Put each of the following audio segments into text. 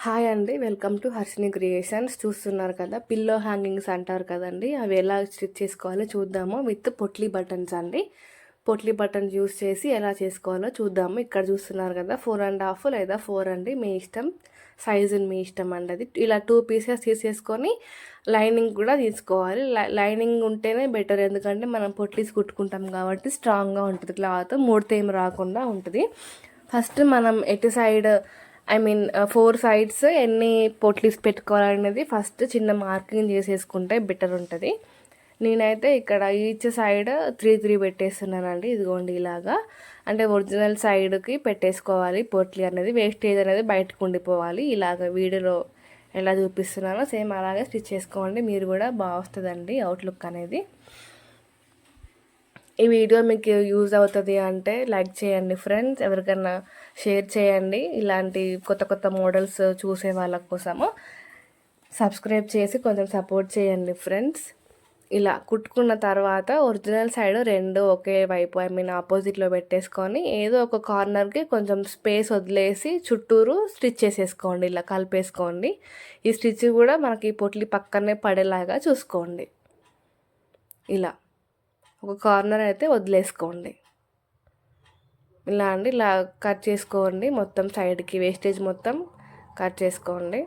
Hi అండి, welcome to Harshini creations. చూస్తున్నారు కదా, పిల్లో హ్యాంగింగ్స్ అంటారు కదండి, అవి ఎలా స్టిచ్ చేసుకోవాలో చూద్దాము. విత్ పొట్లీ బటన్స్ అండి. పొట్లీ బటన్స్ యూస్ చేసి ఎలా చేసుకోవాలో చూద్దాము. ఇక్కడ చూస్తున్నారు కదా, 4.5 లేదా 4 అండి, మీ ఇష్టం, సైజుని మీ ఇష్టం అండి. అది ఇలా 2 పీసెస్ తీసేసుకొని లైనింగ్ కూడా తీసుకోవాలి. లైనింగ్ ఉంటేనే బెటర్, ఎందుకంటే మనం పొట్లీస్ కుట్టుకుంటాం కాబట్టి స్ట్రాంగ్గా ఉంటుంది క్లాత్, ముడతేం రాకుండా ఉంటుంది. ఫస్ట్ మనం ఎటు సైడ్, ఐ మీన్ 4 సైడ్స్ ఎన్ని పొట్లీస్ పెట్టుకోవాలనేది ఫస్ట్ చిన్న మార్కింగ్ చేసేసుకుంటే బెటర్ ఉంటుంది. నేనైతే ఇక్కడ ఈచ్ సైడ్ 3 పెట్టేస్తున్నానండి. ఇదిగోండి ఇలాగా, అంటే ఒరిజినల్ సైడ్కి పెట్టేసుకోవాలి. పొట్లీ అనేది, వేస్టేజ్ అనేది బయటకు ఉండిపోవాలి. ఇలాగ వీడియోలో ఎలా చూపిస్తున్నానో సేమ్ అలాగే స్టిచ్ చేసుకోండి. మీరు కూడా బాగా వస్తుందండి అవుట్లుక్ అనేది. ఈ వీడియో మీకు యూజ్ అవుతుంది అంటే లైక్ చేయండి ఫ్రెండ్స్, ఎవరికైనా షేర్ చేయండి. ఇలాంటి కొత్త కొత్త మోడల్స్ చూసే వాళ్ళ కోసము సబ్స్క్రైబ్ చేసి కొంచెం సపోర్ట్ చేయండి ఫ్రెండ్స్. ఇలా కుట్టుకున్న తర్వాత ఒరిజినల్ సైడ్ 2 ఒకే వైపు, ఐ మీన్ ఆపోజిట్లో పెట్టేసుకొని ఏదో ఒక కార్నర్కి కొంచెం స్పేస్ వదిలేసి చుట్టూరు స్టిచ్ చేసేసుకోండి. ఇలా కలిపేసుకోండి. ఈ స్టిచ్ కూడా మనకి పొట్లి పక్కనే పడేలాగా చూసుకోండి. ఇలా ఒక కార్నర్ అయితే వదిలేసుకోండి. ఇలా అండి, ఇలా కట్ చేసుకోండి. మొత్తం సైడ్కి వేస్టేజ్ మొత్తం కట్ చేసుకోండి.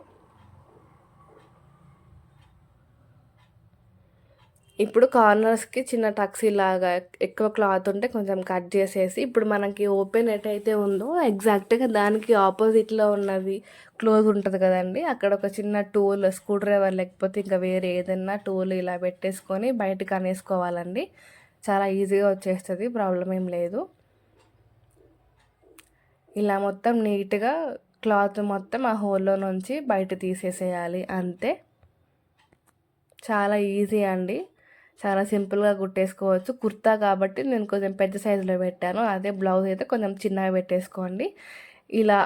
ఇప్పుడు కార్నర్స్కి చిన్న టక్స్ ఇలాగా ఎక్కువ క్లాత్ ఉంటే కొంచెం కట్ చేసేసి, ఇప్పుడు మనకి ఓపెన్ ఎటైతే ఉందో ఎగ్జాక్ట్గా దానికి ఆపోజిట్లో ఉన్నది క్లోజ్ ఉంటుంది కదండి, అక్కడ ఒక చిన్న టూల్, స్క్రూ డ్రైవర్ లేకపోతే ఇంకా వేరే ఏదైనా టూల్ ఇలా పెట్టేసుకొని బయటకు అనేసుకోవాలండి. చాలా ఈజీగా వచ్చేస్తుంది, ప్రాబ్లం ఏం లేదు. ఇలా మొత్తం నీట్గా క్లాత్ మొత్తం ఆ హోల్లో నుంచి బయట తీసేసేయాలి, అంతే. చాలా ఈజీ అండి, చాలా సింపుల్గా కుట్టేసుకోవచ్చు. కుర్తా కాబట్టి నేను కొంచెం పెద్ద సైజులో పెట్టాను, అదే బ్లౌజ్ అయితే కొంచెం చిన్నగా పెట్టేసుకోండి. ఇలా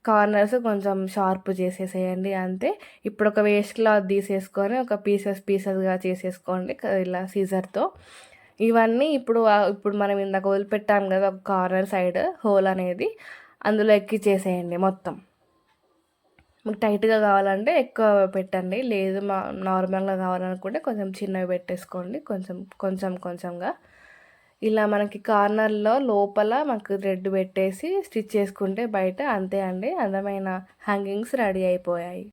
కార్నర్స్ కొంచెం షార్ప్ చేసేసేయండి, అంతే. ఇప్పుడు ఒక వేస్ట్ క్లాత్ తీసేసుకొని ఒక పీసెస్గా చేసేసుకోండి ఇలా సీజర్తో. ఇవన్నీ ఇప్పుడు మనం ఇందాక వదిలిపెట్టాం కదా ఒక కార్నర్ సైడ్ హోల్ అనేది, అందులో ఎక్కిచ్చేసేయండి మొత్తం. మీకు టైట్గా కావాలంటే ఎక్కువ పెట్టండి, లేదు నార్మల్గా కావాలనుకుంటే కొంచెం చిన్నవి పెట్టేసుకోండి, కొంచెంగా. ఇలా మనకి కార్నర్లో లోపల మనకు థ్రెడ్ పెట్టేసి స్టిచ్ చేసుకుంటే బయట, అంతే అండి. అందమైన హ్యాంగింగ్స్ రెడీ అయిపోయాయి.